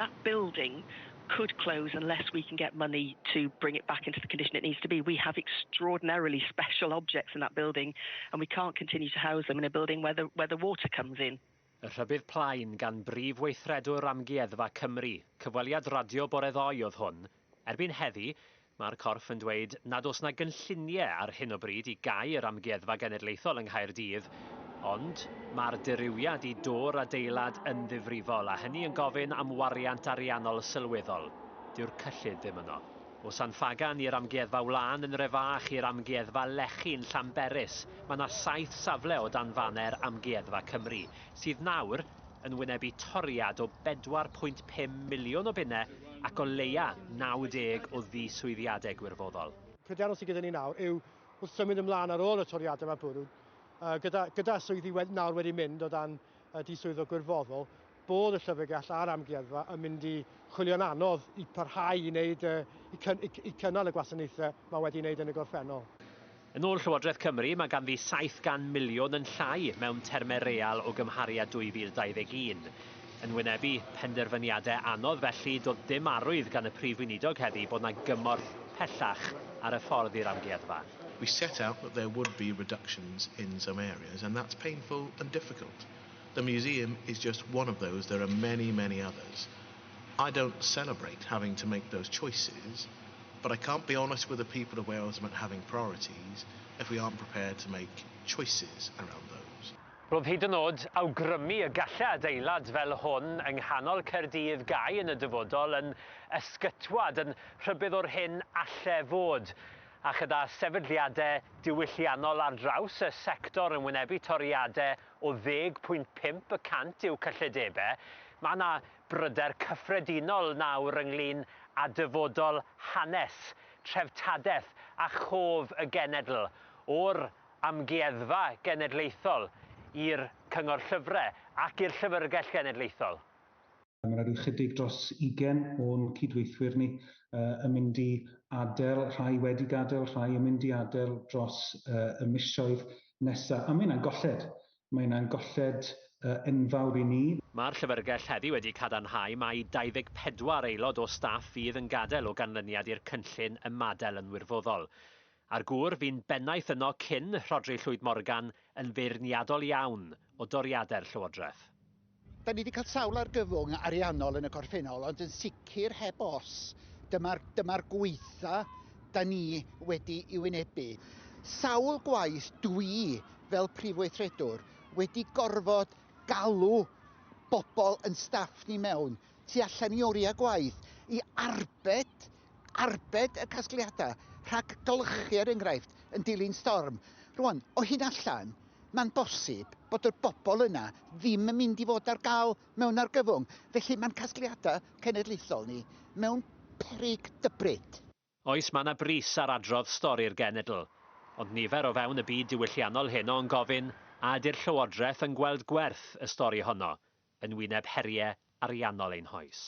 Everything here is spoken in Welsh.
that building could close unless we can get money to bring it back into the condition it needs to be. We have extraordinarily special objects in that building, and we can't continue to house them in a building where the water comes in. Y rhybydd plaen gan brif weithredwr Amgueddfa Cymru, cyfweliad radio bore ddoe oedd hwn. Erbyn heddi, mae'r corff yn dweud nad oes na gynlluniau ar hyn o bryd I gau yr Amgueddfa Genedlaethol yng Nghaerdydd, ond mae'r dirywiad I dor adeilad yn ddifrifol, a hynny yn gofyn am wariant ariannol sylweddol. Dyw'r cyllid ddim yno. O San Fagan i'r Amgueddfa Wlân yn Refach i'r Amgueddfa Lechi'n Llanberis, mae yna 7 safle o danfanau'r Amgueddfa Cymru, sydd nawr yn wynebu toriad o 4.5 miliwn o bunnau ac o leia 90 o ddiswyddiadau gwirfoddol. Pryderon sydd gyda ni nawr yw wrth symud ymlaen ar ôl y toriadau yma bwrw, gyda swyddi nawr wedi mynd o dan diswyddo gwirfoddol, bod y llyfrgell a'r Amgueddfa yn mynd I chwilio'n anodd I parhau I wneud, I cynnal y gwasanaethau mae wedi wneud yn y gorffennol. Yn ôl Llywodraeth Cymru, mae ganddi 700 miliwn yn llai mewn termau real o gymhariad 2021. Yn wynebu penderfyniadau anodd felly, doedd dim arwydd gan y prif weinidog heddi bod yna gymorth pellach ar y ffordd i'r Amgueddfa. We set out that there would be reductions in some areas, and that's painful and difficult. The museum is just one of those. There are many, many others. I don't celebrate having to make those choices, but I can't be honest with the people of Wales about having priorities if we aren't prepared to make choices around those. Roedd hyd yn oed awgrymu y gallai adeilad fel hwn yng nghanol Caerdydd gau yn y dyfodol yn ysgytwad yn rhybydd o'r hyn allai fod. A gyda sefydliadau diwylliannol ar draws y sector yn wynebu toriadau o 10.5% i'w cyllidebau, mae yna bryder cyffredinol nawr ynglyn â dyfodol hanes, treftadaeth a chof y genedl o'r Amgueddfa Genedlaethol i'r Cyngor Llyfrau ac i'r Llyfrgell Genedlaethol. Mae yna chydig dros 20 o'n cydweithwyr ni yn mynd I adael, rhai wedi gadael, rhai yn mynd I adael dros y misoedd nesaf. A mae yna'n golled. Mae yna'n golled enfawr I ni. Mae'r Llyfrgell heddi wedi cadarnhau mai 24 aelod o staff fydd yn gadael o ganlyniad i'r cynllun ymadel yn wirfoddol. Ar gwr, fi'n bennaeth yno cyn Rhodri Llwyd Morgan yn feirniadol iawn o doriadau'r Llywodraeth. Da ni wedi cael sawl argyfwng ariannol yn y gorffennol, ond yn sicr heb os, dyma'r gweitha da ni wedi I wynebu. Sawl gwaith dwi, fel prif weithredwr, wedi gorfod galw bobl yn staff ni mewn, tu allan I oriau gwaith, I arbed y casgliadau, rhag golchi'r enghraifft yn dilyn storm. Rwan, o hyn allan, mae'n bosib bod y bobl yna ddim yn mynd I fod ar gael mewn argyfwng. Felly mae'n casgliadau cenedlaethol ni mewn peryg dybryd. Oes mae yna bris ar adrodd stori'r genedl, ond nifer o fewn y byd diwylliannol heno yn gofyn a ydy'r Llywodraeth yn gweld gwerth y stori honno yn wyneb heriau ariannol ein hoes.